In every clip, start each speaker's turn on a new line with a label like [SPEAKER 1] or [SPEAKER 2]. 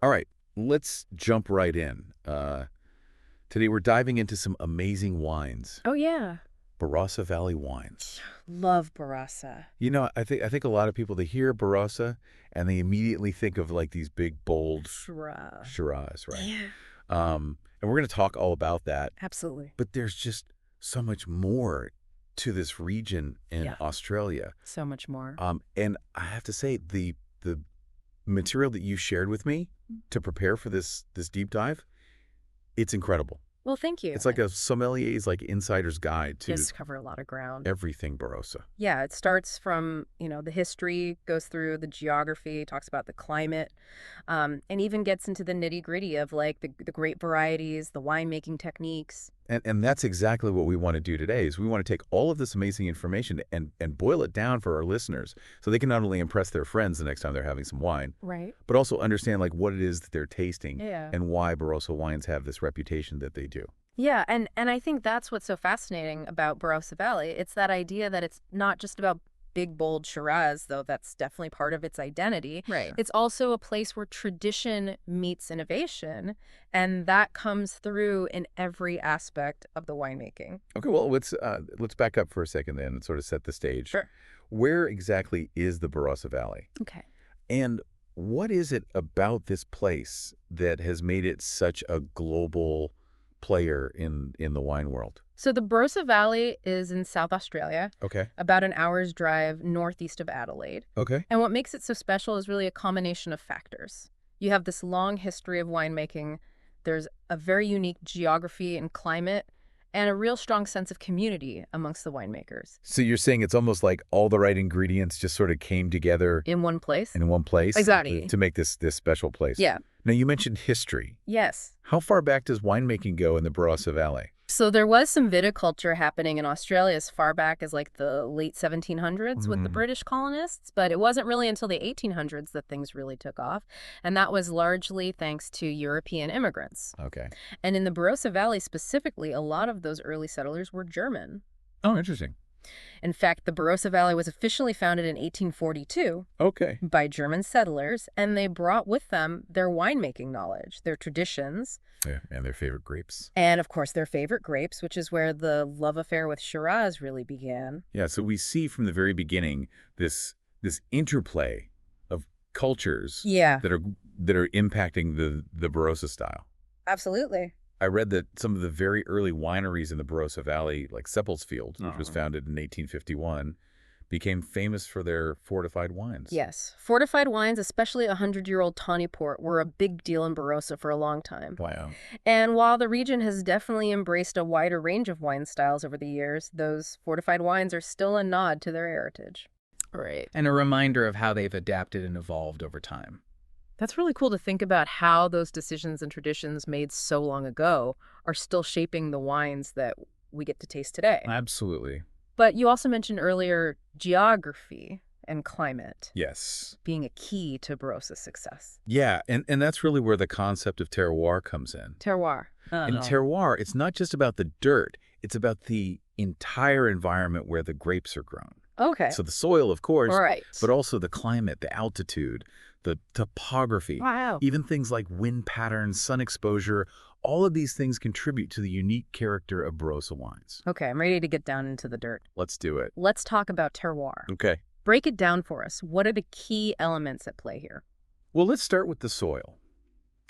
[SPEAKER 1] All right, let's jump right in. Today we're diving into some amazing wines.
[SPEAKER 2] Oh, yeah.
[SPEAKER 1] Barossa Valley wines.
[SPEAKER 2] Love Barossa.
[SPEAKER 1] I think a lot of people, they hear Barossa and they immediately think of like these big bold
[SPEAKER 2] Shiraz.
[SPEAKER 1] Shiraz, right?
[SPEAKER 2] Yeah.
[SPEAKER 1] And we're going to talk all about that.
[SPEAKER 2] Absolutely.
[SPEAKER 1] But there's just so much more to this region in
[SPEAKER 2] Yeah.
[SPEAKER 1] Australia.
[SPEAKER 2] So much more.
[SPEAKER 1] And I have to say, the material that you shared with me to prepare for this deep dive, it's incredible.
[SPEAKER 2] Well, thank you.
[SPEAKER 1] It's like a sommelier's like insider's guide to
[SPEAKER 2] Just cover a lot of ground.
[SPEAKER 1] everything Barossa.
[SPEAKER 2] Yeah, it starts from, the history, goes through the geography, talks about the climate, and even gets into the nitty-gritty of like the grape varieties, the winemaking techniques.
[SPEAKER 1] And that's exactly what we want to do today is we want to take all of this amazing information and boil it down for our listeners so they can not only impress their friends the next time they're having some wine,
[SPEAKER 2] Right.
[SPEAKER 1] but also understand like what it is that they're tasting
[SPEAKER 2] Yeah.
[SPEAKER 1] and why Barossa wines have this reputation that they do.
[SPEAKER 2] Yeah, and I think that's what's so fascinating about Barossa Valley. It's that idea that it's not just about big, bold Shiraz, though that's definitely part of its identity.
[SPEAKER 3] Right.
[SPEAKER 2] It's also a place where tradition meets innovation, and that comes through in every aspect of the winemaking.
[SPEAKER 1] Okay, well, let's back up for a second then and sort of set the stage.
[SPEAKER 2] Sure.
[SPEAKER 1] Where exactly is the Barossa Valley?
[SPEAKER 2] Okay.
[SPEAKER 1] And what is it about this place that has made it such a global player in the wine world?
[SPEAKER 2] So the Barossa Valley is in South Australia,
[SPEAKER 1] Okay.
[SPEAKER 2] about an hour's drive northeast of Adelaide.
[SPEAKER 1] Okay.
[SPEAKER 2] And what makes it so special is really a combination of factors. You have this long history of winemaking, there's a very unique geography and climate, and a real strong sense of community amongst the winemakers.
[SPEAKER 1] So you're saying it's almost like all the right ingredients just sort of came together
[SPEAKER 2] In one place?
[SPEAKER 1] in one place
[SPEAKER 2] Exactly.
[SPEAKER 1] to make this special place.
[SPEAKER 2] Yeah.
[SPEAKER 1] Now, you mentioned history.
[SPEAKER 2] Yes.
[SPEAKER 1] How far back does winemaking go in the Barossa Valley?
[SPEAKER 2] So there was some viticulture happening in Australia as far back as like the late 1700s with the
[SPEAKER 1] Mhm.
[SPEAKER 2] British colonists, but it wasn't really until the 1800s that things really took off. And that was largely thanks to European immigrants.
[SPEAKER 1] Okay.
[SPEAKER 2] And in the Barossa Valley specifically, a lot of those early settlers were German.
[SPEAKER 1] Oh, interesting.
[SPEAKER 2] In fact, the Barossa Valley was officially founded in 1842
[SPEAKER 1] Okay.
[SPEAKER 2] by German settlers, and they brought with them their winemaking knowledge, their traditions,
[SPEAKER 1] Yeah, and their favorite grapes.
[SPEAKER 2] and of course their favorite grapes, which is where the love affair with Shiraz really began.
[SPEAKER 1] Yeah, so we see from the very beginning this interplay of cultures
[SPEAKER 2] Yeah,
[SPEAKER 1] that are impacting the Barossa style.
[SPEAKER 2] absolutely.
[SPEAKER 1] I read that some of the very early wineries in the Barossa Valley, like Seppelsfield, which was founded in 1851, became famous for their fortified wines.
[SPEAKER 2] Yes, fortified wines, especially a 100-year-old tawny port, were a big deal in Barossa for a long time.
[SPEAKER 1] Wow.
[SPEAKER 2] And while the region has definitely embraced a wider range of wine styles over the years, those fortified wines are still a nod to their heritage.
[SPEAKER 3] Right. And a reminder of how they've adapted and evolved over time.
[SPEAKER 2] That's really cool to think about how those decisions and traditions made so long ago are still shaping the wines that we get to taste today.
[SPEAKER 1] Absolutely.
[SPEAKER 2] But you also mentioned earlier geography and climate
[SPEAKER 1] Yes.
[SPEAKER 2] being a key to Barossa's success.
[SPEAKER 1] Yeah, and that's really where the concept of terroir comes in.
[SPEAKER 2] Terroir.
[SPEAKER 1] In terroir, it's not just about the dirt, it's about the entire environment where the grapes are grown.
[SPEAKER 2] Okay.
[SPEAKER 1] So the soil, of course,
[SPEAKER 2] All right.
[SPEAKER 1] but also the climate, the altitude, the topography,
[SPEAKER 2] Wow.
[SPEAKER 1] even things like wind patterns, sun exposure, all of these things contribute to the unique character of Barossa wines.
[SPEAKER 2] Okay, I'm ready to get down into the dirt.
[SPEAKER 1] Let's do it.
[SPEAKER 2] Let's talk about terroir.
[SPEAKER 1] Okay.
[SPEAKER 2] Break it down for us. What are the key elements at play here?
[SPEAKER 1] Well, let's start with the soil.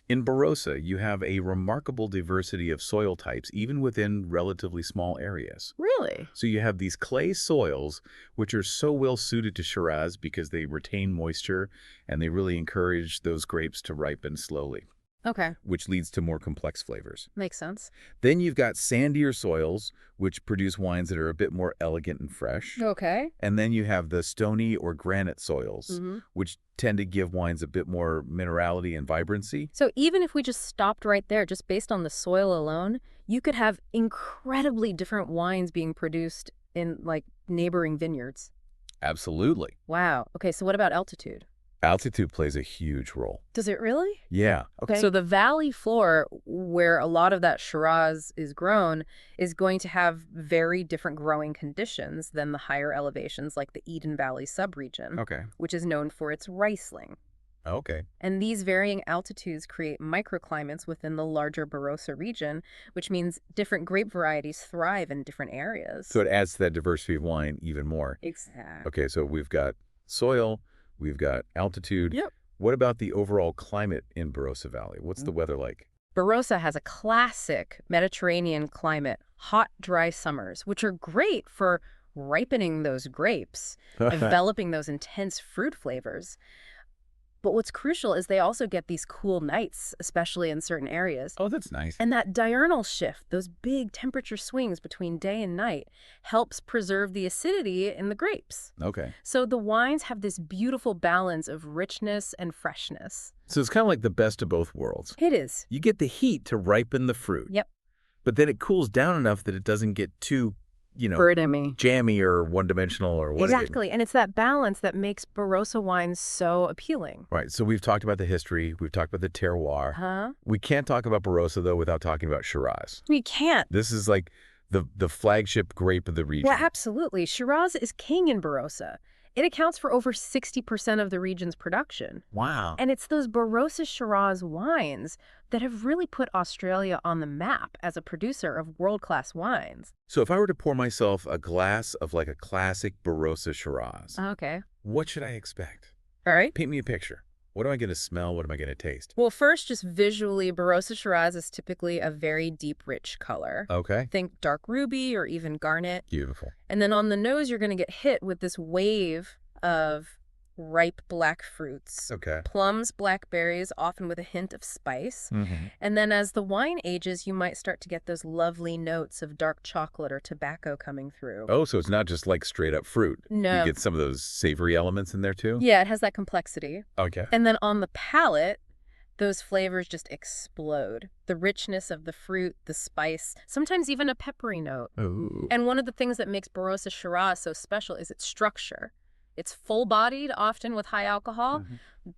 [SPEAKER 1] In Barossa, you have a remarkable diversity of soil types, even within relatively small areas.
[SPEAKER 2] Really?
[SPEAKER 1] So you have these clay soils, which are so well suited to Shiraz because they retain moisture and they really encourage those grapes to ripen slowly,
[SPEAKER 2] Okay,
[SPEAKER 1] which leads to more complex flavors.
[SPEAKER 2] makes sense.
[SPEAKER 1] Then you've got sandier soils, which produce wines that are a bit more elegant and fresh.
[SPEAKER 2] Okay.
[SPEAKER 1] And then you have the stony or granite soils,
[SPEAKER 2] Mm-hmm.
[SPEAKER 1] which tend to give wines a bit more minerality and vibrancy.
[SPEAKER 2] So even if we just stopped right there, just based on the soil alone, you could have incredibly different wines being produced in like neighboring vineyards.
[SPEAKER 1] Absolutely.
[SPEAKER 2] Wow. Okay, so what about altitude?
[SPEAKER 1] Altitude plays a huge role.
[SPEAKER 2] Does it really?
[SPEAKER 1] Yeah.
[SPEAKER 2] Okay. So the valley floor, where a lot of that Shiraz is grown, is going to have very different growing conditions than the higher elevations like the Eden Valley subregion,
[SPEAKER 1] Okay.
[SPEAKER 2] which is known for its Riesling.
[SPEAKER 1] Okay.
[SPEAKER 2] And these varying altitudes create microclimates within the larger Barossa region, which means different grape varieties thrive in different areas.
[SPEAKER 1] So it adds to that diversity of wine even more.
[SPEAKER 2] Exactly.
[SPEAKER 1] Okay, so we've got soil, we've got altitude.
[SPEAKER 2] Yep.
[SPEAKER 1] What about the overall climate in Barossa Valley? What's the weather like?
[SPEAKER 2] Barossa has a classic Mediterranean climate, hot, dry summers, which are great for ripening those grapes, developing those intense fruit flavors. But what's crucial is they also get these cool nights, especially in certain areas.
[SPEAKER 1] Oh, that's nice.
[SPEAKER 2] And that diurnal shift, those big temperature swings between day and night, helps preserve the acidity in the grapes.
[SPEAKER 1] Okay.
[SPEAKER 2] So the wines have this beautiful balance of richness and freshness.
[SPEAKER 1] So it's kind of like the best of both worlds.
[SPEAKER 2] It is.
[SPEAKER 1] You get the heat to ripen the fruit.
[SPEAKER 2] Yep.
[SPEAKER 1] But then it cools down enough that it doesn't get too,
[SPEAKER 2] Birdemy.
[SPEAKER 1] jammy or one-dimensional or whatever.
[SPEAKER 2] Exactly. And it's that balance that makes Barossa wines so appealing.
[SPEAKER 1] Right. So we've talked about the history. We've talked about the terroir.
[SPEAKER 2] Huh?
[SPEAKER 1] We can't talk about Barossa, though, without talking about Shiraz.
[SPEAKER 2] We can't.
[SPEAKER 1] This is like the flagship grape of the region.
[SPEAKER 2] Yeah, absolutely. Shiraz is king in Barossa. It accounts for over 60% of the region's production.
[SPEAKER 1] Wow.
[SPEAKER 2] And it's those Barossa Shiraz wines that have really put Australia on the map as a producer of world-class wines.
[SPEAKER 1] So if I were to pour myself a glass of like a classic Barossa Shiraz,
[SPEAKER 2] Okay.
[SPEAKER 1] what should I expect?
[SPEAKER 2] All right.
[SPEAKER 1] Paint me a picture. What am I going to smell? What am I going to taste?
[SPEAKER 2] Well, first, just visually, Barossa Shiraz is typically a very deep, rich color.
[SPEAKER 1] Okay.
[SPEAKER 2] Think dark ruby or even garnet.
[SPEAKER 1] Beautiful.
[SPEAKER 2] And then on the nose, you're going to get hit with this wave of ripe black fruits.
[SPEAKER 1] Okay.
[SPEAKER 2] Plums, blackberries, often with a hint of spice.
[SPEAKER 1] Mm-hmm.
[SPEAKER 2] And then as the wine ages, you might start to get those lovely notes of dark chocolate or tobacco coming through.
[SPEAKER 1] Oh, so it's not just like straight up fruit.
[SPEAKER 2] No.
[SPEAKER 1] You get some of those savory elements in there too?
[SPEAKER 2] Yeah, it has that complexity.
[SPEAKER 1] Okay.
[SPEAKER 2] And then on the palate, those flavors just explode. The richness of the fruit, the spice, sometimes even a peppery note.
[SPEAKER 1] Ooh.
[SPEAKER 2] And one of the things that makes Barossa Shiraz so special is its structure. It's full-bodied, often with high alcohol,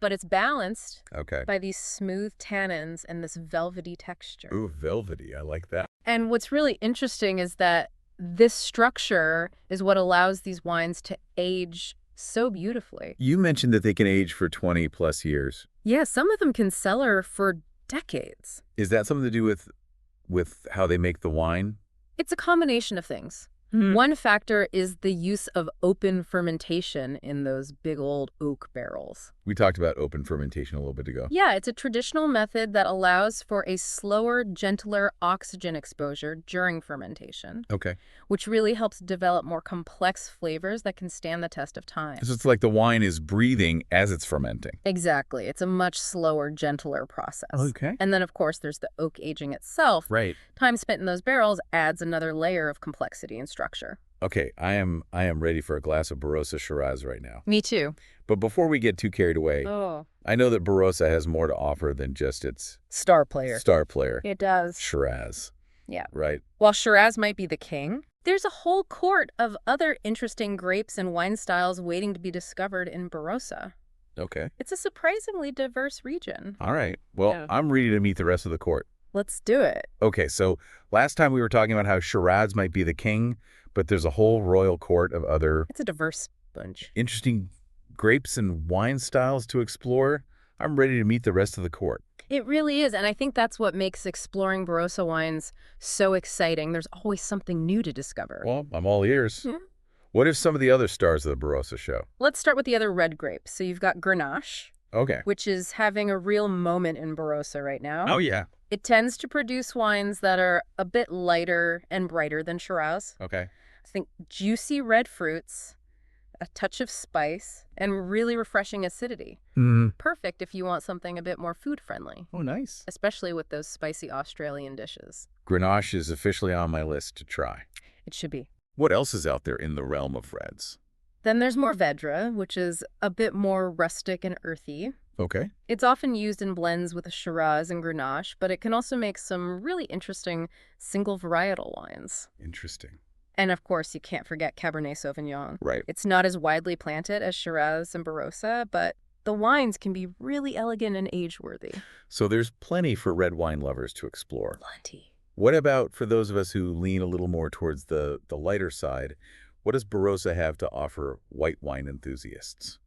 [SPEAKER 2] but it's balanced
[SPEAKER 1] Okay.
[SPEAKER 2] by these smooth tannins and this velvety texture.
[SPEAKER 1] Ooh, velvety. I like that.
[SPEAKER 2] And what's really interesting is that this structure is what allows these wines to age so beautifully.
[SPEAKER 1] You mentioned that they can age for 20 plus years.
[SPEAKER 2] Yeah, some of them can cellar for decades.
[SPEAKER 1] Is that something to do with how they make the wine?
[SPEAKER 2] It's a combination of things. One factor is the use of open fermentation in those big old oak barrels.
[SPEAKER 1] We talked about open fermentation a little bit ago.
[SPEAKER 2] Yeah, it's a traditional method that allows for a slower, gentler oxygen exposure during fermentation,
[SPEAKER 1] Okay.
[SPEAKER 2] which really helps develop more complex flavors that can stand the test of time.
[SPEAKER 1] So it's like the wine is breathing as it's fermenting.
[SPEAKER 2] Exactly. It's a much slower, gentler process.
[SPEAKER 1] Okay.
[SPEAKER 2] And then, of course, there's the oak aging itself.
[SPEAKER 1] Right.
[SPEAKER 2] Time spent in those barrels adds another layer of complexity and structure.
[SPEAKER 1] Okay, I am ready for a glass of Barossa Shiraz right now.
[SPEAKER 2] Me too.
[SPEAKER 1] But before we get too carried away,
[SPEAKER 2] Oh.
[SPEAKER 1] I know that Barossa has more to offer than just its
[SPEAKER 2] Star player.
[SPEAKER 1] star player,
[SPEAKER 2] It does.
[SPEAKER 1] Shiraz.
[SPEAKER 2] Yeah.
[SPEAKER 1] Right?
[SPEAKER 2] While Shiraz might be the king, there's a whole court of other interesting grapes and wine styles waiting to be discovered in Barossa.
[SPEAKER 1] Okay.
[SPEAKER 2] It's a surprisingly diverse region.
[SPEAKER 1] All right. Well,
[SPEAKER 2] Yeah.
[SPEAKER 1] I'm ready to meet the rest of the court.
[SPEAKER 2] Let's do it.
[SPEAKER 1] Okay, so last time we were talking about how Shiraz might be the king, but there's a whole royal court of other
[SPEAKER 2] It's a diverse bunch.
[SPEAKER 1] interesting grapes and wine styles to explore. I'm ready to meet the rest of the court.
[SPEAKER 2] It really is, and I think that's what makes exploring Barossa wines so exciting. There's always something new to discover.
[SPEAKER 1] Well, I'm all ears.
[SPEAKER 2] Mhm.
[SPEAKER 1] What are some of the other stars of the Barossa show?
[SPEAKER 2] Let's start with the other red grapes. So you've got Grenache,
[SPEAKER 1] Okay.
[SPEAKER 2] which is having a real moment in Barossa right now.
[SPEAKER 1] Oh, yeah.
[SPEAKER 2] It tends to produce wines that are a bit lighter and brighter than Shiraz.
[SPEAKER 1] Okay.
[SPEAKER 2] I think juicy red fruits, a touch of spice, and really refreshing acidity. Perfect if you want something a bit more food-friendly,
[SPEAKER 1] Oh, nice.
[SPEAKER 2] especially with those spicy Australian dishes.
[SPEAKER 1] Grenache is officially on my list to try.
[SPEAKER 2] It should be.
[SPEAKER 1] What else is out there in the realm of reds?
[SPEAKER 2] Then there's Mourvedre, which is a bit more rustic and earthy.
[SPEAKER 1] Okay.
[SPEAKER 2] It's often used in blends with Shiraz and Grenache, but it can also make some really interesting single varietal wines.
[SPEAKER 1] Interesting.
[SPEAKER 2] And of course, you can't forget Cabernet Sauvignon.
[SPEAKER 1] Right.
[SPEAKER 2] It's not as widely planted as Shiraz and Barossa, but the wines can be really elegant and age-worthy.
[SPEAKER 1] So there's plenty for red wine lovers to explore.
[SPEAKER 2] Plenty.
[SPEAKER 1] What about for those of us who lean a little more towards the lighter side? What does Barossa have to offer white wine enthusiasts?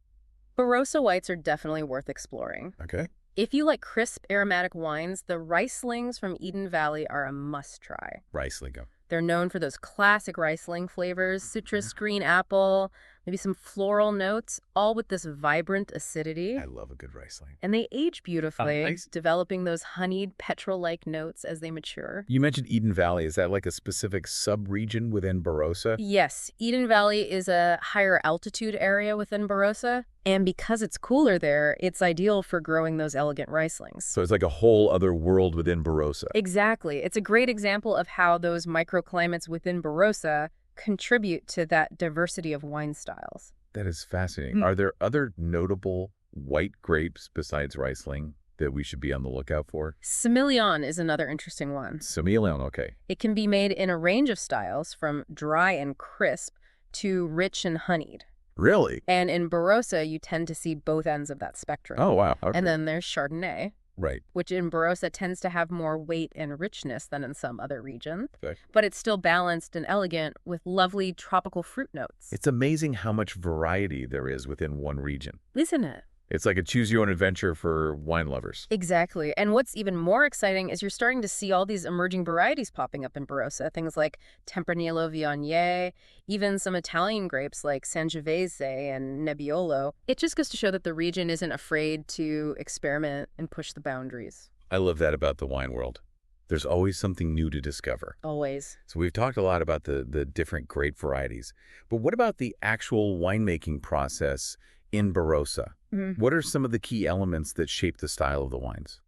[SPEAKER 2] Barossa whites are definitely worth exploring.
[SPEAKER 1] Okay.
[SPEAKER 2] If you like crisp, aromatic wines, the Rieslings from Eden Valley are a must-try.
[SPEAKER 1] Riesling.
[SPEAKER 2] They're known for those classic Riesling flavors, citrus, green apple, maybe some floral notes, all with this vibrant acidity.
[SPEAKER 1] I love a good Riesling.
[SPEAKER 2] And they age beautifully,
[SPEAKER 1] Nice.
[SPEAKER 2] developing those honeyed, petrol-like notes as they mature.
[SPEAKER 1] You mentioned Eden Valley. Is that like a specific sub-region within Barossa?
[SPEAKER 2] Yes, Eden Valley is a higher altitude area within Barossa, and because it's cooler there, it's ideal for growing those elegant Rieslings.
[SPEAKER 1] So it's like a whole other world within Barossa.
[SPEAKER 2] Exactly. It's a great example of how those microclimates within Barossa contribute to that diversity of wine styles.
[SPEAKER 1] That is fascinating. Are there other notable white grapes besides Riesling that we should be on the lookout for?
[SPEAKER 2] Semillon is another interesting one.
[SPEAKER 1] Semillon, okay.
[SPEAKER 2] It can be made in a range of styles, from dry and crisp to rich and honeyed.
[SPEAKER 1] Really?
[SPEAKER 2] And in Barossa, you tend to see both ends of that spectrum.
[SPEAKER 1] Oh, wow. Okay.
[SPEAKER 2] And then there's Chardonnay,
[SPEAKER 1] Right.
[SPEAKER 2] which in Barossa tends to have more weight and richness than in some other regions.
[SPEAKER 1] Okay.
[SPEAKER 2] But it's still balanced and elegant with lovely tropical fruit notes.
[SPEAKER 1] It's amazing how much variety there is within one region.
[SPEAKER 2] Isn't it?
[SPEAKER 1] It's like a choose-your-own-adventure for wine lovers.
[SPEAKER 2] Exactly. And what's even more exciting is you're starting to see all these emerging varieties popping up in Barossa. Things like Tempranillo Viognier, even some Italian grapes like Sangiovese and Nebbiolo. It just goes to show that the region isn't afraid to experiment and push the boundaries.
[SPEAKER 1] I love that about the wine world. There's always something new to discover.
[SPEAKER 2] Always.
[SPEAKER 1] So we've talked a lot about the different grape varieties. But what about the actual winemaking process in Barossa? What are some of the key elements that shape the style of the wines?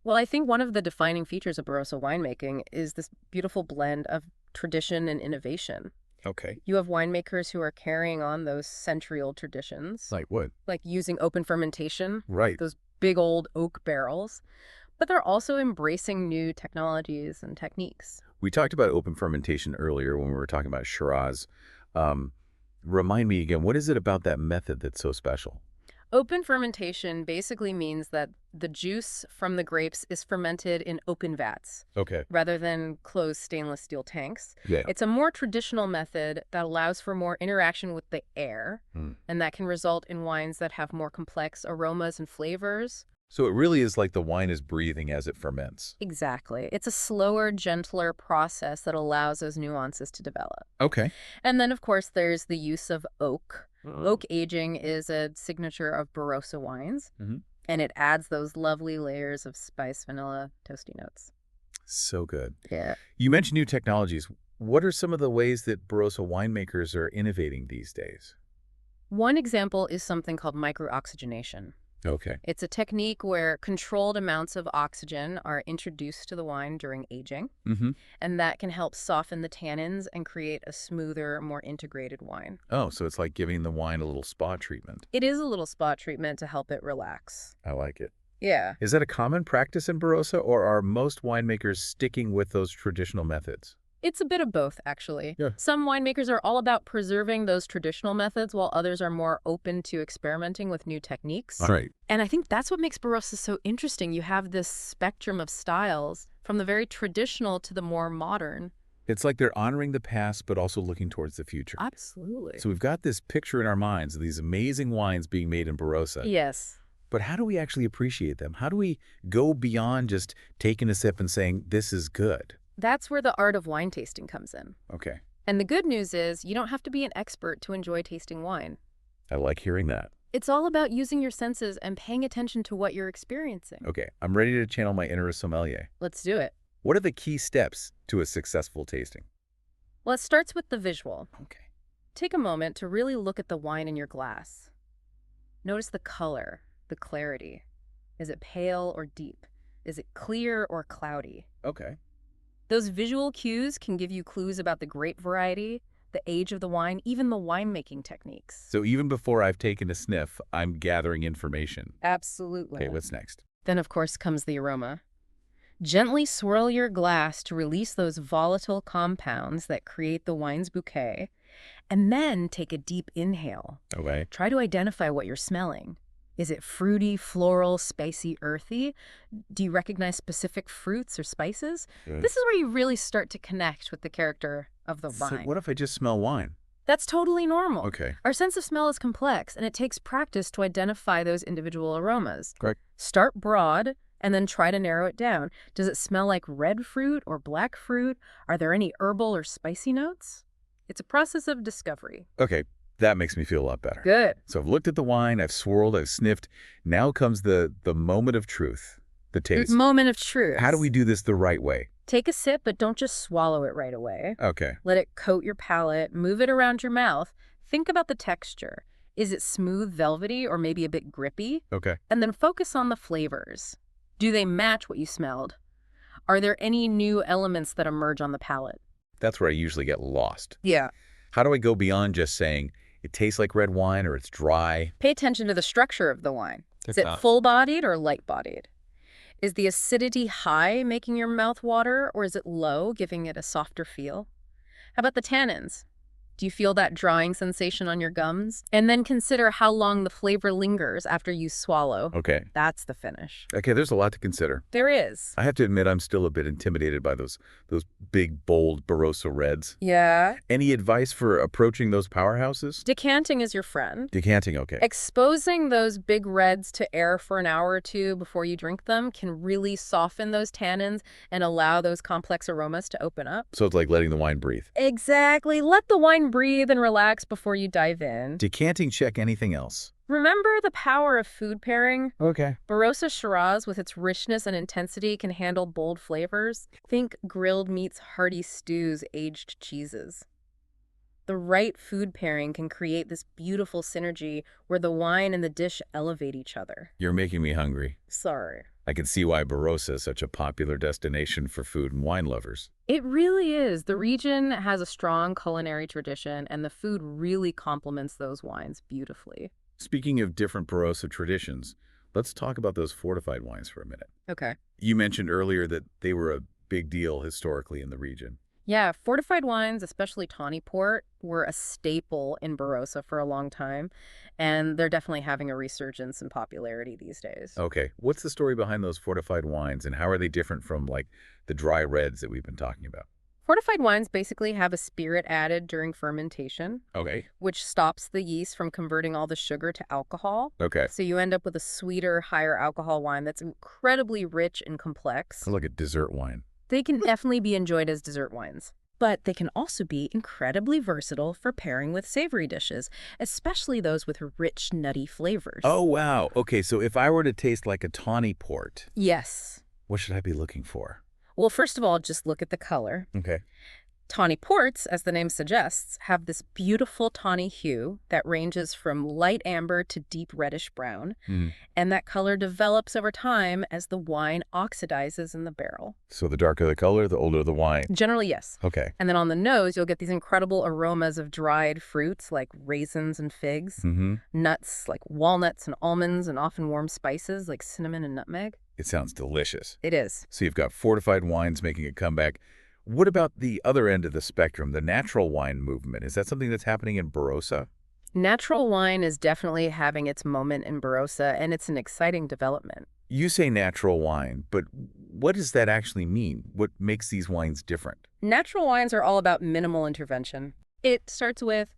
[SPEAKER 2] Well, I think one of the defining features of Barossa winemaking is this beautiful blend of tradition and innovation.
[SPEAKER 1] Okay.
[SPEAKER 2] You have winemakers who are carrying on those century-old traditions,
[SPEAKER 1] Like what?
[SPEAKER 2] like using open fermentation,
[SPEAKER 1] Right.
[SPEAKER 2] those big old oak barrels, but they're also embracing new technologies and techniques.
[SPEAKER 1] We talked about open fermentation earlier when we were talking about Shiraz. Remind me again, what is it about that method that's so special?
[SPEAKER 2] Open fermentation basically means that the juice from the grapes is fermented in open vats
[SPEAKER 1] Okay.
[SPEAKER 2] rather than closed stainless steel tanks.
[SPEAKER 1] Yeah.
[SPEAKER 2] It's a more traditional method that allows for more interaction with the air, and that can result in wines that have more complex aromas and flavors.
[SPEAKER 1] So it really is like the wine is breathing as it ferments.
[SPEAKER 2] Exactly. It's a slower, gentler process that allows those nuances to develop.
[SPEAKER 1] Okay.
[SPEAKER 2] And then, of course, there's the use of oak. Oak aging is a signature of Barossa wines, and it adds those lovely layers of spice, vanilla, toasty notes.
[SPEAKER 1] So good.
[SPEAKER 2] Yeah.
[SPEAKER 1] You mentioned new technologies. What are some of the ways that Barossa winemakers are innovating these days?
[SPEAKER 2] One example is something called microoxygenation.
[SPEAKER 1] Okay.
[SPEAKER 2] It's a technique where controlled amounts of oxygen are introduced to the wine during aging, and that can help soften the tannins and create a smoother, more integrated wine.
[SPEAKER 1] Oh, so it's like giving the wine a little spa treatment.
[SPEAKER 2] It is a little spot treatment to help it relax.
[SPEAKER 1] I like it.
[SPEAKER 2] Yeah.
[SPEAKER 1] Is that a common practice in Barossa, or are most winemakers sticking with those traditional methods?
[SPEAKER 2] It's a bit of both, actually.
[SPEAKER 1] Yeah.
[SPEAKER 2] Some winemakers are all about preserving those traditional methods, while others are more open to experimenting with new techniques.
[SPEAKER 1] All right.
[SPEAKER 2] And I think that's what makes Barossa so interesting. You have this spectrum of styles, from the very traditional to the more modern.
[SPEAKER 1] It's like they're honoring the past, but also looking towards the future.
[SPEAKER 2] Absolutely.
[SPEAKER 1] So we've got this picture in our minds of these amazing wines being made in Barossa.
[SPEAKER 2] Yes.
[SPEAKER 1] But how do we actually appreciate them? How do we go beyond just taking a sip and saying, this is good?
[SPEAKER 2] That's where the art of wine tasting comes in.
[SPEAKER 1] Okay.
[SPEAKER 2] And the good news is you don't have to be an expert to enjoy tasting wine.
[SPEAKER 1] I like hearing that.
[SPEAKER 2] It's all about using your senses and paying attention to what you're experiencing.
[SPEAKER 1] Okay, I'm ready to channel my inner sommelier.
[SPEAKER 2] Let's do it.
[SPEAKER 1] What are the key steps to a successful tasting?
[SPEAKER 2] Well, it starts with the visual.
[SPEAKER 1] Okay.
[SPEAKER 2] Take a moment to really look at the wine in your glass. Notice the color, the clarity. Is it pale or deep? Is it clear or cloudy?
[SPEAKER 1] Okay.
[SPEAKER 2] Those visual cues can give you clues about the grape variety, the age of the wine, even the winemaking techniques.
[SPEAKER 1] So even before I've taken a sniff, I'm gathering information.
[SPEAKER 2] Absolutely.
[SPEAKER 1] Okay, what's next?
[SPEAKER 2] Then, of course, comes the aroma. Gently swirl your glass to release those volatile compounds that create the wine's bouquet, and then take a deep inhale.
[SPEAKER 1] Okay.
[SPEAKER 2] Try to identify what you're smelling. Is it fruity, floral, spicy, earthy? Do you recognize specific fruits or spices?
[SPEAKER 1] Good.
[SPEAKER 2] This is where you really start to connect with the character of the
[SPEAKER 1] So
[SPEAKER 2] wine.
[SPEAKER 1] what if I just smell wine?
[SPEAKER 2] That's totally normal.
[SPEAKER 1] Okay.
[SPEAKER 2] Our sense of smell is complex, and it takes practice to identify those individual aromas.
[SPEAKER 1] Correct.
[SPEAKER 2] Start broad, and then try to narrow it down. Does it smell like red fruit or black fruit? Are there any herbal or spicy notes? It's a process of discovery.
[SPEAKER 1] Okay, that makes me feel a lot better.
[SPEAKER 2] Good.
[SPEAKER 1] So I've looked at the wine, I've swirled, I've sniffed. Now comes the moment of truth, the taste.
[SPEAKER 2] Moment of truth.
[SPEAKER 1] How do we do this the right way?
[SPEAKER 2] Take a sip, but don't just swallow it right away.
[SPEAKER 1] Okay.
[SPEAKER 2] Let it coat your palate, move it around your mouth. Think about the texture. Is it smooth, velvety, or maybe a bit grippy?
[SPEAKER 1] Okay.
[SPEAKER 2] And then focus on the flavors. Do they match what you smelled? Are there any new elements that emerge on the palate?
[SPEAKER 1] That's where I usually get lost.
[SPEAKER 2] Yeah.
[SPEAKER 1] How do I go beyond just saying it tastes like red wine or it's dry?
[SPEAKER 2] Pay attention to the structure of the wine. Is it
[SPEAKER 3] not.
[SPEAKER 2] full-bodied or light-bodied? Is the acidity high, making your mouth water, or is it low, giving it a softer feel? How about the tannins? Do you feel that drying sensation on your gums? And then consider how long the flavor lingers after you swallow.
[SPEAKER 1] Okay.
[SPEAKER 2] That's the finish.
[SPEAKER 1] Okay, there's a lot to consider.
[SPEAKER 2] There is.
[SPEAKER 1] I have to admit I'm still a bit intimidated by those big, bold Barossa reds.
[SPEAKER 2] Yeah.
[SPEAKER 1] Any advice for approaching those powerhouses?
[SPEAKER 2] Decanting is your friend.
[SPEAKER 1] Decanting, okay.
[SPEAKER 2] Exposing those big reds to air for an hour or two before you drink them can really soften those tannins and allow those complex aromas to open up.
[SPEAKER 1] So it's like letting the wine breathe.
[SPEAKER 2] Exactly. Let the wine breathe and relax before you dive in.
[SPEAKER 1] Decanting check, anything else?
[SPEAKER 2] Remember the power of food pairing?
[SPEAKER 1] Okay.
[SPEAKER 2] Barossa Shiraz, with its richness and intensity, can handle bold flavors. Think grilled meats, hearty stews, aged cheeses. The right food pairing can create this beautiful synergy where the wine and the dish elevate each other.
[SPEAKER 1] You're making me hungry.
[SPEAKER 2] Sorry.
[SPEAKER 1] I can see why Barossa is such a popular destination for food and wine lovers.
[SPEAKER 2] It really is. The region has a strong culinary tradition, and the food really complements those wines beautifully.
[SPEAKER 1] Speaking of different Barossa traditions, let's talk about those fortified wines for a minute.
[SPEAKER 2] Okay.
[SPEAKER 1] You mentioned earlier that they were a big deal historically in the region.
[SPEAKER 2] Yeah, fortified wines, especially tawny port, were a staple in Barossa for a long time, and they're definitely having a resurgence in popularity these days.
[SPEAKER 1] Okay, what's the story behind those fortified wines, and how are they different from, like, the dry reds that we've been talking about?
[SPEAKER 2] Fortified wines basically have a spirit added during fermentation,
[SPEAKER 1] Okay.
[SPEAKER 2] which stops the yeast from converting all the sugar to alcohol.
[SPEAKER 1] Okay.
[SPEAKER 2] So you end up with a sweeter, higher alcohol wine that's incredibly rich and complex.
[SPEAKER 1] Like a dessert wine.
[SPEAKER 2] They can definitely be enjoyed as dessert wines, but they can also be incredibly versatile for pairing with savory dishes, especially those with rich, nutty flavors.
[SPEAKER 1] Oh, wow. Okay, so if I were to taste like a tawny port,
[SPEAKER 2] Yes.
[SPEAKER 1] what should I be looking for?
[SPEAKER 2] Well, first of all, just look at the color.
[SPEAKER 1] Okay.
[SPEAKER 2] Tawny ports, as the name suggests, have this beautiful tawny hue that ranges from light amber to deep reddish brown, and that color develops over time as the wine oxidizes in the barrel.
[SPEAKER 1] So the darker the color, the older the wine.
[SPEAKER 2] Generally, yes.
[SPEAKER 1] Okay.
[SPEAKER 2] And then on the nose, you'll get these incredible aromas of dried fruits like raisins and figs, nuts like walnuts and almonds, and often warm spices like cinnamon and nutmeg.
[SPEAKER 1] It sounds delicious.
[SPEAKER 2] It is.
[SPEAKER 1] So you've got fortified wines making a comeback. What about the other end of the spectrum, the natural wine movement? Is that something that's happening in Barossa?
[SPEAKER 2] Natural wine is definitely having its moment in Barossa, and it's an exciting development.
[SPEAKER 1] You say natural wine, but what does that actually mean? What makes these wines different?
[SPEAKER 2] Natural wines are all about minimal intervention. It starts with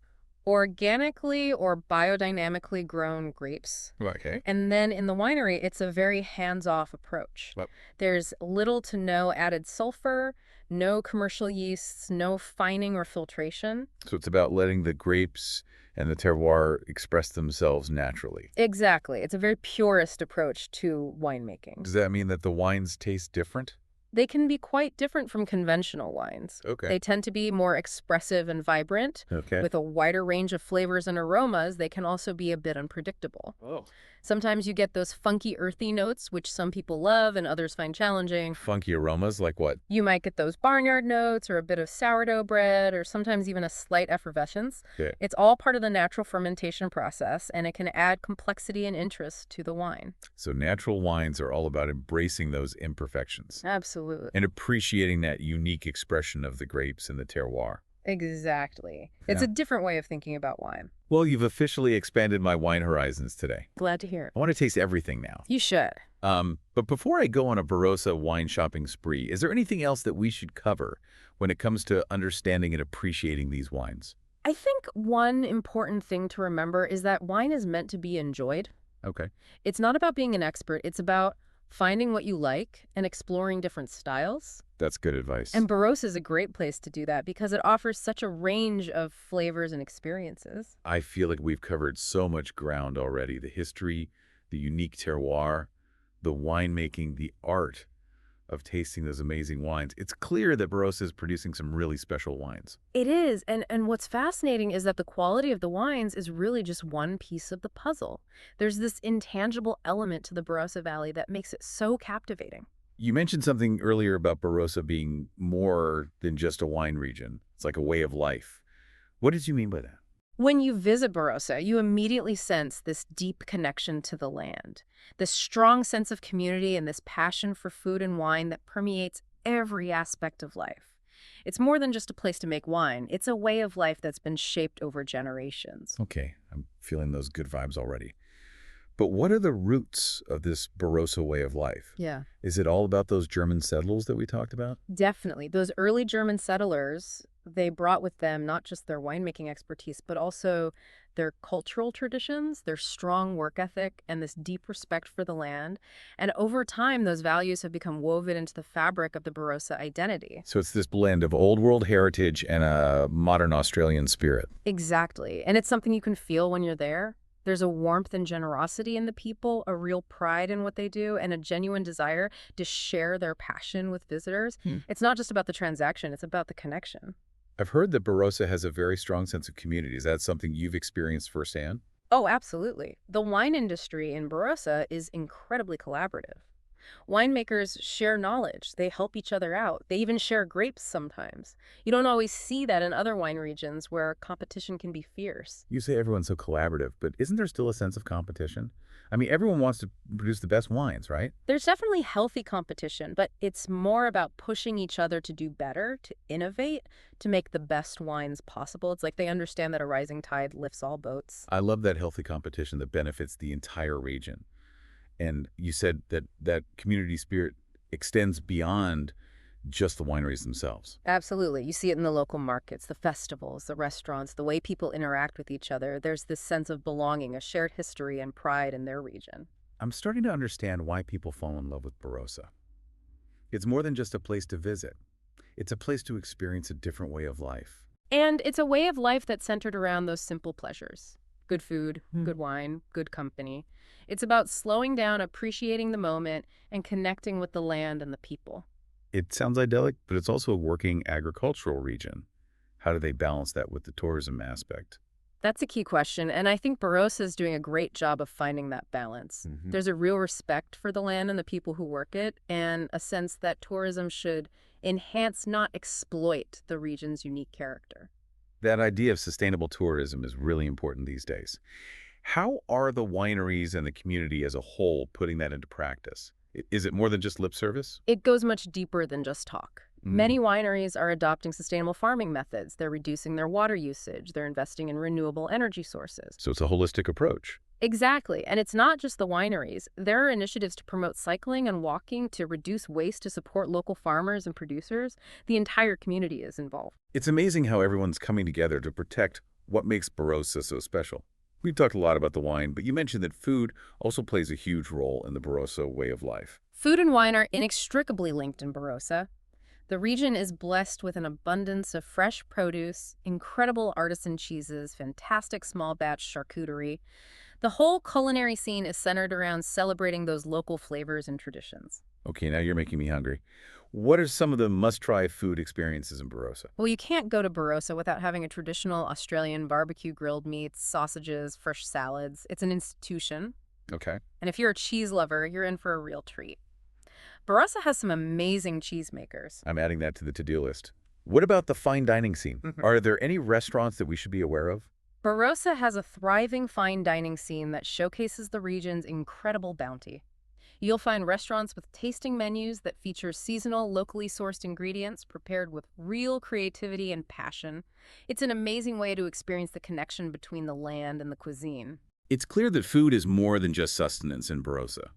[SPEAKER 2] organically or biodynamically grown grapes.
[SPEAKER 1] Okay.
[SPEAKER 2] And then in the winery, it's a very hands-off approach.
[SPEAKER 1] Yep.
[SPEAKER 2] There's little to no added sulfur, no commercial yeasts, no fining or filtration.
[SPEAKER 1] So it's about letting the grapes and the terroir express themselves naturally.
[SPEAKER 2] Exactly. It's a very purist approach to winemaking.
[SPEAKER 1] Does that mean that the wines taste different?
[SPEAKER 2] They can be quite different from conventional wines.
[SPEAKER 1] Okay.
[SPEAKER 2] They tend to be more expressive and vibrant.
[SPEAKER 1] Okay.
[SPEAKER 2] With a wider range of flavors and aromas, they can also be a bit unpredictable.
[SPEAKER 1] Oh.
[SPEAKER 2] Sometimes you get those funky, earthy notes, which some people love and others find challenging.
[SPEAKER 1] Funky aromas, like what?
[SPEAKER 2] You might get those barnyard notes or a bit of sourdough bread or sometimes even a slight effervescence.
[SPEAKER 1] Okay.
[SPEAKER 2] It's all part of the natural fermentation process, and it can add complexity and interest to the wine.
[SPEAKER 1] So natural wines are all about embracing those imperfections
[SPEAKER 2] Absolutely.
[SPEAKER 1] and appreciating that unique expression of the grapes and the terroir.
[SPEAKER 2] Exactly. It's
[SPEAKER 1] Yeah.
[SPEAKER 2] a different way of thinking about wine.
[SPEAKER 1] Well, you've officially expanded my wine horizons today.
[SPEAKER 2] Glad to hear it.
[SPEAKER 1] I want to taste everything now.
[SPEAKER 2] You should.
[SPEAKER 1] But before I go on a Barossa wine shopping spree, is there anything else that we should cover when it comes to understanding and appreciating these wines?
[SPEAKER 2] I think one important thing to remember is that wine is meant to be enjoyed.
[SPEAKER 1] Okay.
[SPEAKER 2] It's not about being an expert. It's about finding what you like and exploring different styles.
[SPEAKER 1] That's good advice.
[SPEAKER 2] And Barossa is a great place to do that because it offers such a range of flavors and experiences.
[SPEAKER 1] I feel like we've covered so much ground already. The history, the unique terroir, the winemaking, the art of tasting those amazing wines. It's clear that Barossa is producing some really special wines.
[SPEAKER 2] It is, and what's fascinating is that the quality of the wines is really just one piece of the puzzle. There's this intangible element to the Barossa Valley that makes it so captivating.
[SPEAKER 1] You mentioned something earlier about Barossa being more than just a wine region. It's like a way of life. What did you mean by that?
[SPEAKER 2] When you visit Barossa, you immediately sense this deep connection to the land, this strong sense of community and this passion for food and wine that permeates every aspect of life. It's more than just a place to make wine. It's a way of life that's been shaped over generations.
[SPEAKER 1] Okay, I'm feeling those good vibes already. But what are the roots of this Barossa way of life?
[SPEAKER 2] Yeah.
[SPEAKER 1] Is it all about those German settlers that we talked about?
[SPEAKER 2] Definitely. Those early German settlers, they brought with them not just their winemaking expertise, but also their cultural traditions, their strong work ethic, and this deep respect for the land. And over time, those values have become woven into the fabric of the Barossa identity.
[SPEAKER 1] So it's this blend of old world heritage and a modern Australian spirit.
[SPEAKER 2] Exactly. And it's something you can feel when you're there. There's a warmth and generosity in the people, a real pride in what they do, and a genuine desire to share their passion with visitors. It's not just about the transaction, it's about the connection.
[SPEAKER 1] I've heard that Barossa has a very strong sense of community. Is that something you've experienced firsthand?
[SPEAKER 2] Oh, absolutely. The wine industry in Barossa is incredibly collaborative. Winemakers share knowledge. They help each other out. They even share grapes sometimes. You don't always see that in other wine regions where competition can be fierce.
[SPEAKER 1] You say everyone's so collaborative, but isn't there still a sense of competition? I mean, everyone wants to produce the best wines, right?
[SPEAKER 2] There's definitely healthy competition, but it's more about pushing each other to do better, to innovate, to make the best wines possible. It's like they understand that a rising tide lifts all boats.
[SPEAKER 1] I love that healthy competition that benefits the entire region. And you said that that community spirit extends beyond just the wineries themselves.
[SPEAKER 2] Absolutely. You see it in the local markets, the festivals, the restaurants, the way people interact with each other. There's this sense of belonging, a shared history and pride in their region.
[SPEAKER 1] I'm starting to understand why people fall in love with Barossa. It's more than just a place to visit. It's a place to experience a different way of life.
[SPEAKER 2] And it's a way of life that's centered around those simple pleasures. Good food, good wine, good company. It's about slowing down, appreciating the moment, and connecting with the land and the people.
[SPEAKER 1] It sounds idyllic, but it's also a working agricultural region. How do they balance that with the tourism aspect?
[SPEAKER 2] That's a key question, and I think Barossa is doing a great job of finding that balance. There's a real respect for the land and the people who work it, and a sense that tourism should enhance, not exploit, the region's unique character.
[SPEAKER 1] That idea of sustainable tourism is really important these days. How are the wineries and the community as a whole putting that into practice? Is it more than just lip service?
[SPEAKER 2] It goes much deeper than just talk. Many wineries are adopting sustainable farming methods. They're reducing their water usage. They're investing in renewable energy sources.
[SPEAKER 1] So it's a holistic approach.
[SPEAKER 2] Exactly. And it's not just the wineries. There are initiatives to promote cycling and walking, to reduce waste, to support local farmers and producers. The entire community is involved.
[SPEAKER 1] It's amazing how everyone's coming together to protect what makes Barossa so special. We've talked a lot about the wine, but you mentioned that food also plays a huge role in the Barossa way of life.
[SPEAKER 2] Food and wine are inextricably linked in Barossa. The region is blessed with an abundance of fresh produce, incredible artisan cheeses, fantastic small batch charcuterie. The whole culinary scene is centered around celebrating those local flavors and traditions.
[SPEAKER 1] Okay, now you're making me hungry. What are some of the must-try food experiences in Barossa?
[SPEAKER 2] Well, you can't go to Barossa without having a traditional Australian barbecue grilled meats, sausages, fresh salads. It's an institution.
[SPEAKER 1] Okay.
[SPEAKER 2] And if you're a cheese lover, you're in for a real treat. Barossa has some amazing cheesemakers.
[SPEAKER 1] I'm adding that to the to-do list. What about the fine dining scene? Are there any restaurants that we should be aware of?
[SPEAKER 2] Barossa has a thriving fine dining scene that showcases the region's incredible bounty. You'll find restaurants with tasting menus that feature seasonal, locally sourced ingredients prepared with real creativity and passion. It's an amazing way to experience the connection between the land and the cuisine.
[SPEAKER 1] It's clear that food is more than just sustenance in Barossa.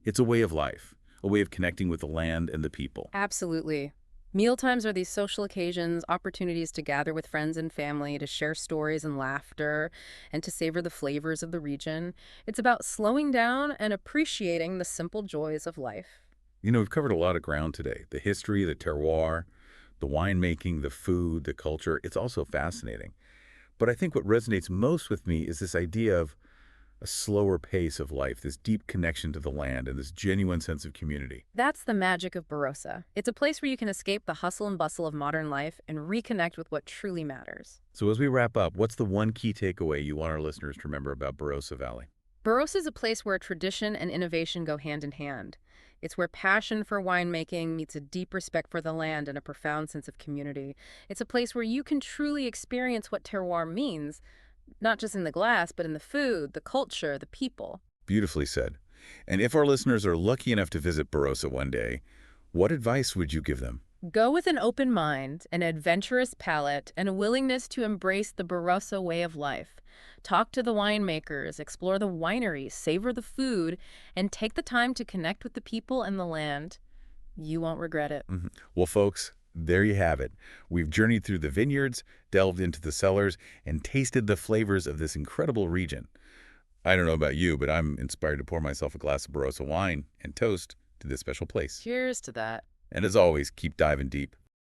[SPEAKER 1] It's a way of life, a way of connecting with the land and the people.
[SPEAKER 2] Absolutely. Mealtimes are these social occasions, opportunities to gather with friends and family, to share stories and laughter, and to savor the flavors of the region. It's about slowing down and appreciating the simple joys of life.
[SPEAKER 1] We've covered a lot of ground today. The history, the terroir, the winemaking, the food, the culture. It's also fascinating. But I think what resonates most with me is this idea of a slower pace of life, this deep connection to the land, and this genuine sense of community.
[SPEAKER 2] That's the magic of Barossa. It's a place where you can escape the hustle and bustle of modern life and reconnect with what truly matters.
[SPEAKER 1] So as we wrap up, what's the one key takeaway you want our listeners to remember about Barossa Valley?
[SPEAKER 2] Barossa is a place where tradition and innovation go hand in hand. It's where passion for winemaking meets a deep respect for the land and a profound sense of community. It's a place where you can truly experience what terroir means, not just in the glass, but in the food, the culture, the people.
[SPEAKER 1] Beautifully said. And if our listeners are lucky enough to visit Barossa one day, what advice would you give them?
[SPEAKER 2] Go with an open mind, an adventurous palate, and a willingness to embrace the Barossa way of life. Talk to the winemakers, explore the wineries, savor the food, and take the time to connect with the people and the land. You won't regret it.
[SPEAKER 1] Well, folks, there you have it. We've journeyed through the vineyards, delved into the cellars, and tasted the flavors of this incredible region. I don't know about you, but I'm inspired to pour myself a glass of Barossa wine and toast to this special place.
[SPEAKER 2] Cheers to that.
[SPEAKER 1] And as always, keep diving deep.